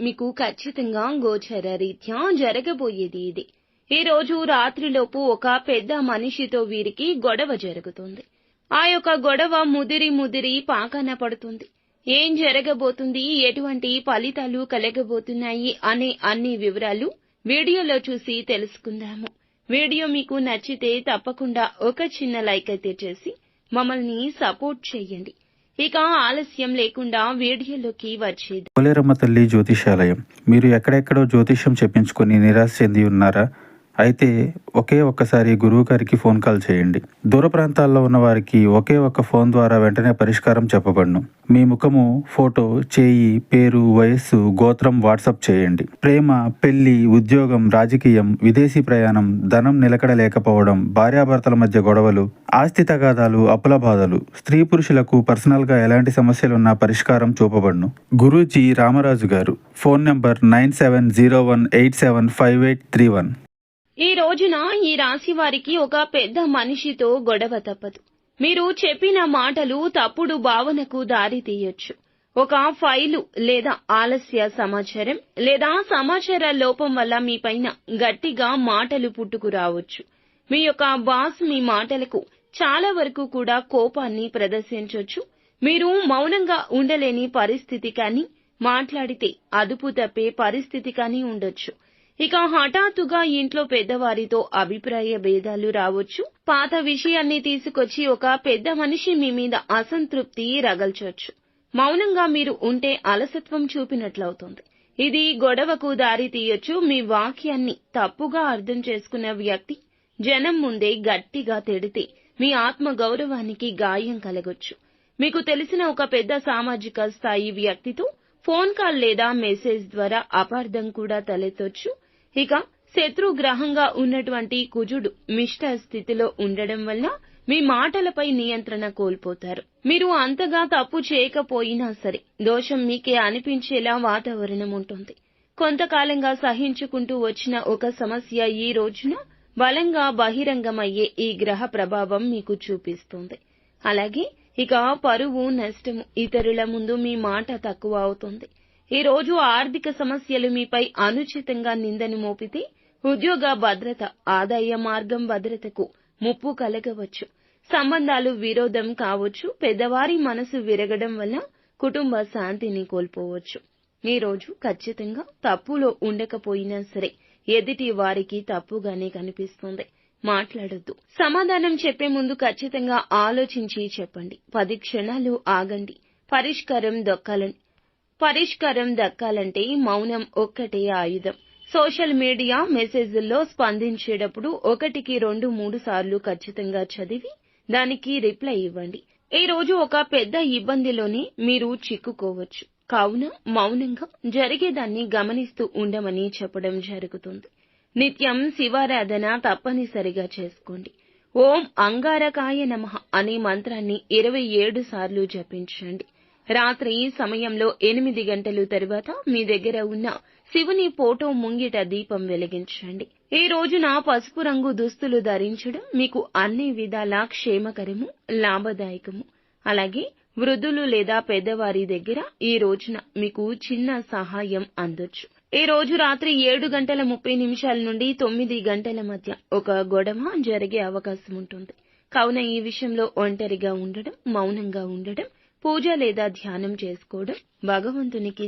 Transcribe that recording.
మీకు ఖచ్చితంగా గోచర రీత్యా జరగబోయేది ఇది. ఈ రోజు రాత్రిలోపు ఒక పెద్ద మనిషితో వీరికి గొడవ జరుగుతుంది. ఆ యొక్క గొడవ ముదిరి పాకాన పడుతుంది. ఏం జరగబోతుంది, ఎటువంటి ఫలితాలు కలగబోతున్నాయి అనే అన్ని వివరాలు వీడియోలో చూసి తెలుసుకుందాము. వీడియో మీకు నచ్చితే తప్పకుండా ఒక చిన్న లైక్ అయితే చేసి మమ్మల్ని సపోర్ట్ చేయండి. ఇక ఆలస్యం లేకుండా వీడియోలోకి వచ్చేద్దాం. పోలేరమ్మ తల్లి జ్యోతిషాలయం. మీరు ఎక్కడెక్కడో జ్యోతిష్యం చెప్పించుకొని నిరాశ చెంది ఉన్నారా? అయితే ఒకే ఒక్కసారి గురువు గారికి ఫోన్ కాల్ చేయండి. దూర ప్రాంతాల్లో ఉన్న వారికి ఒకే ఒక్క ఫోన్ ద్వారా వెంటనే పరిష్కారం చెప్పబడును. మీ ముఖము, ఫోటో, చేయి, పేరు, వయస్సు, గోత్రం వాట్సాప్ చేయండి. ప్రేమ, పెళ్లి, ఉద్యోగం, రాజకీయం, విదేశీ ప్రయాణం, ధనం నిలకడ లేకపోవడం, భార్యాభర్తల మధ్య గొడవలు, ఆస్తి తగాదాలు, అప్పుల బాధలు, స్త్రీ పురుషులకు పర్సనల్ గా ఎలాంటి సమస్యలున్నా పరిష్కారం చూపబడును. గురూజీ రామరాజు గారు. Phone number 9701875831. ఈ రోజున ఈ రాశి వారికి ఒక పెద్ద మనిషితో గొడవ తప్పదు. మీరు చెప్పిన మాటలు తప్పుడు భావనకు దారి తీయొచ్చు. ఒక ఫైలు లేదా ఆలస్య సమాచారం లేదా సమాచార లోపం వల్ల మీ పైన గట్టిగా మాటలు పుట్టుకురావచ్చు. మీ యొక్క బాస్ మీ మాటలకు చాలా వరకు కూడా కోపాన్ని ప్రదర్శించొచ్చు. మీరు మౌనంగా ఉండలేని పరిస్థితి కానీ, మాట్లాడితే అదుపు తప్పే పరిస్థితి కానీ ఉండొచ్చు. ఇక హఠాత్తుగా ఇంట్లో పెద్దవారితో అభిప్రాయ భేదాలు రావచ్చు. పాత విషయాన్ని తీసుకొచ్చి ఒక పెద్ద మనిషి మీ మీద అసంతృప్తి రగల్చొచ్చు. మౌనంగా మీరు ఉంటే అలసత్వం చూపినట్లవుతుంది. ఇది గొడవకు దారి తీయొచ్చు. మీ వాక్యాన్ని తప్పుగా అర్థం చేసుకున్న వ్యక్తి జనం ముందే గట్టిగా తిడితే మీ ఆత్మ గౌరవానికి గాయం కలగొచ్చు. మీకు తెలిసిన ఒక పెద్ద సామాజిక స్థాయి వ్యక్తితో ఫోన్ కాల్ లేదా మెసేజ్ ద్వారా అపార్థం కూడా తలెత్తొచ్చు. ఇక శత్రుగ్రహంగా ఉన్నటువంటి కుజుడు మిష్ట స్థితిలో ఉండడం వల్ల మీ మాటలపై నియంత్రణ కోల్పోతారు. మీరు అంతగా తప్పు చేయకపోయినా సరే దోషం మీకే అనిపించేలా వాతావరణం ఉంటుంది. కొంతకాలంగా సహించుకుంటూ వచ్చిన ఒక సమస్య ఈ రోజున బలంగా బహిరంగమయ్యే ఈ గ్రహ ప్రభావం మీకు చూపిస్తుంది. అలాగే ఇక పరువు నష్టము, ఇతరుల ముందు మీ మాట తక్కువ అవుతుంది. ఈ రోజు ఆర్థిక సమస్యలు మీపై అనుచితంగా నిందను మోపితే ఉద్యోగ భద్రత, ఆదాయ మార్గం భద్రతకు ముప్పు కలగవచ్చు. సంబంధాలు విరోధం కావచ్చు. పెద్దవారి మనసు విరగడం వల్ల కుటుంబ శాంతిని కోల్పోవచ్చు. ఈ రోజు ఖచ్చితంగా తప్పులో ఉండకపోయినా సరే ఎదుటి వారికి తప్పుగానే కనిపిస్తుంది. మాట్లాడొద్దు. సమాధానం చెప్పే ముందు ఖచ్చితంగా ఆలోచించి చెప్పండి. 10 క్షణాలు ఆగండి. పరిష్కారం దక్కాలంటే మౌనం ఒక్కటే ఆయుధం. సోషల్ మీడియా మెసేజ్ల్లో స్పందించేటప్పుడు 1కి 2-3 సార్లు ఖచ్చితంగా చదివి దానికి రిప్లై ఇవ్వండి. ఈ రోజు ఒక పెద్ద ఇబ్బందిలోనే మీరు చిక్కుకోవచ్చు. కావున మౌనంగా జరిగేదాన్ని గమనిస్తూ ఉండమని చెప్పడం జరుగుతుంది. నిత్యం శివారాధన తప్పనిసరిగా చేసుకోండి. ఓం అంగారకాయ నమః అనే మంత్రాన్ని 27 సార్లు జపించండి. రాత్రి సమయంలో 8 గంటలు తరువాత మీ దగ్గర ఉన్న శివుని ఫోటో ముంగిట దీపం వెలిగించండి. ఈ రోజున పసుపు రంగు దుస్తులు ధరించడం మీకు అన్ని విధాలా క్షేమకరము, లాభదాయకము. అలాగే వృద్ధులు లేదా పెద్దవారి దగ్గర ఈ రోజున మీకు చిన్న సహాయం అందొచ్చు. ఈ రోజు రాత్రి 7:30 నుండి 9 గంటల మధ్య ఒక గొడవ జరిగే అవకాశం ఉంటుంది. కావున ఈ విషయంలో ఒంటరిగా ఉండడం, మౌనంగా ఉండడం, పూజ లేదా ధ్యానం చేసుకోవడం, భగవంతునికి